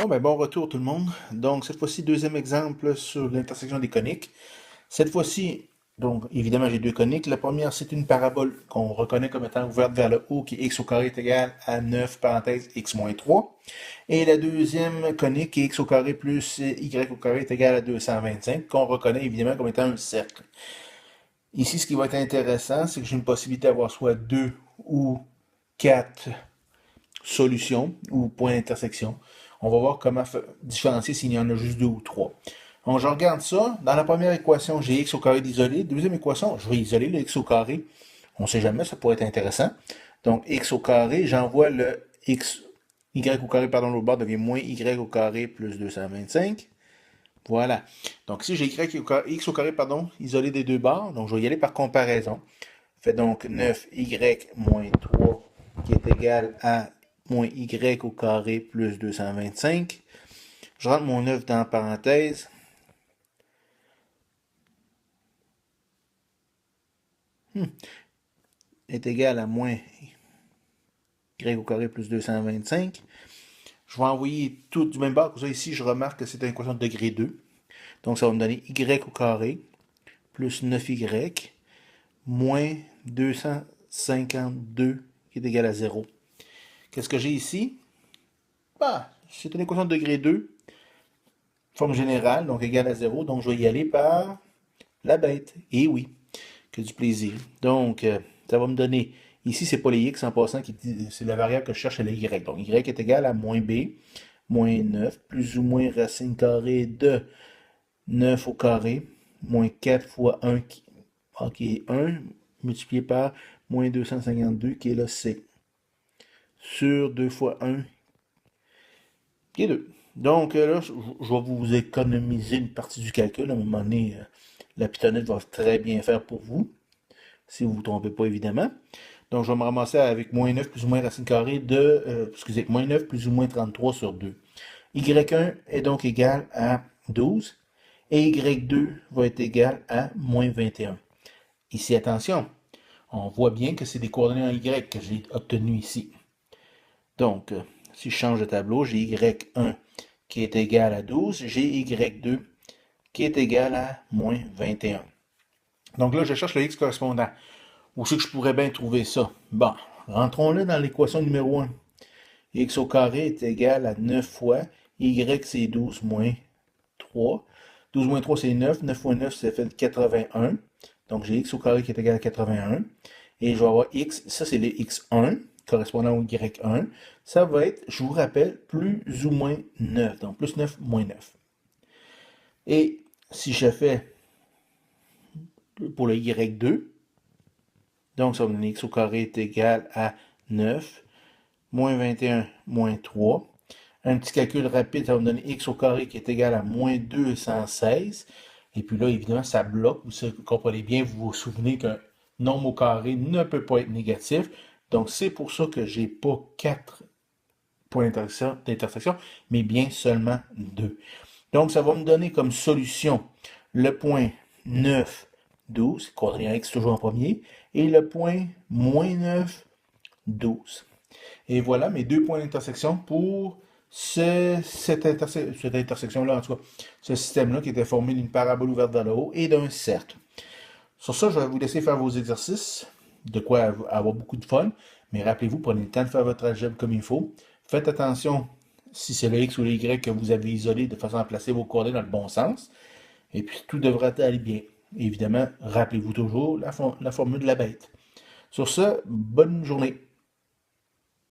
Bon retour tout le monde. Donc, cette fois-ci, deuxième exemple sur l'intersection des coniques. Cette fois-ci, donc, évidemment, j'ai deux coniques. La première, c'est une parabole qu'on reconnaît comme étant ouverte vers le haut, qui est x au carré est égal à 9 parenthèse, x moins 3. Et la deuxième conique, qui est x au carré plus y au carré est égal à 225, qu'on reconnaît évidemment comme étant un cercle. Ici, ce qui va être intéressant, c'est que j'ai une possibilité d'avoir soit deux ou quatre solution ou point d'intersection. On va voir comment différencier s'il y en a juste deux ou trois. Donc, je regarde ça. Dans la première équation, j'ai x au carré d'isolé. Deuxième équation, je vais isoler le x au carré. On ne sait jamais, ça pourrait être intéressant. Donc, x au carré, j'envoie le x, y au carré, pardon, l'autre bord devient moins y au carré plus 225. Voilà. Donc, ici, j'ai x au carré, pardon, isolé des deux bords. Donc, je vais y aller par comparaison. Fait donc 9y moins 3 qui est égal à moins y au carré plus 225. Je rentre mon 9 dans la parenthèse. Est égal à moins y au carré plus 225. Je vais envoyer tout du même bord. Comme ça, ici, je remarque que c'est une équation de degré 2. Donc, ça va me donner y au carré plus 9y moins 252 qui est égal à 0. Qu'est-ce que j'ai ici? Bah, c'est une équation de degré 2, forme générale, donc égale à 0. Donc, je vais y aller par la bête. Et oui, que du plaisir. Donc, ça va me donner, ici, c'est pas les x en passant, c'est la variable que je cherche, c'est les y. Donc, y est égal à moins b, moins 9, plus ou moins racine carrée de 9 au carré, moins 4 fois 1, qui est 1, multiplié par moins 252, qui est le c, sur 2 fois 1, qui est 2. Donc, là, je vais vous économiser une partie du calcul. À un moment donné, la pitonnette va très bien faire pour vous, si vous ne vous trompez pas, évidemment. Donc, je vais me ramasser avec moins 9 plus ou moins racine carrée de, moins 9 plus ou moins 33 sur 2. Y1 est donc égal à 12 et Y2 va être égal à moins 21. Ici, attention, on voit bien que c'est des coordonnées en Y que j'ai obtenues ici. Donc, si je change de tableau, j'ai Y1 qui est égal à 12, j'ai Y2 qui est égal à moins 21. Donc là, je cherche le X correspondant. Où c'est que je pourrais bien trouver ça? Bon, rentrons-le dans l'équation numéro 1. X au carré est égal à 9 fois Y, c'est 12 moins 3. 12 moins 3, c'est 9. 9 fois 9, ça fait 81. Donc, j'ai X au carré qui est égal à 81. Et je vais avoir X, ça c'est le X1, correspondant au Y1. Ça va être, je vous rappelle, plus ou moins 9. Donc, plus 9, moins 9. Et si je fais pour le Y2, donc ça va me donner X au carré est égal à 9, moins 21, moins 3. Un petit calcul rapide, ça va me donner x au carré qui est égal à moins 216. Et puis là, évidemment, ça bloque. Vous comprenez bien, vous vous souvenez qu'un nombre au carré ne peut pas être négatif. Donc, c'est pour ça que j'ai pas 4 points d'intersection, mais bien seulement 2. Donc, ça va me donner comme solution le point 9, 12, coordonnée x toujours en premier, et le point moins 9, 12. Et voilà mes deux points d'intersection pour cette intersection-là, en tout cas, ce système-là qui était formé d'une parabole ouverte vers le haut et d'un cercle. Sur ça, je vais vous laisser faire vos exercices, de quoi avoir beaucoup de fun, mais rappelez-vous, prenez le temps de faire votre algèbre comme il faut. Faites attention si c'est le X ou le Y que vous avez isolé de façon à placer vos coordonnées dans le bon sens, et puis tout devrait aller bien. Évidemment, rappelez-vous toujours la formule de la bête. Sur ce, bonne journée.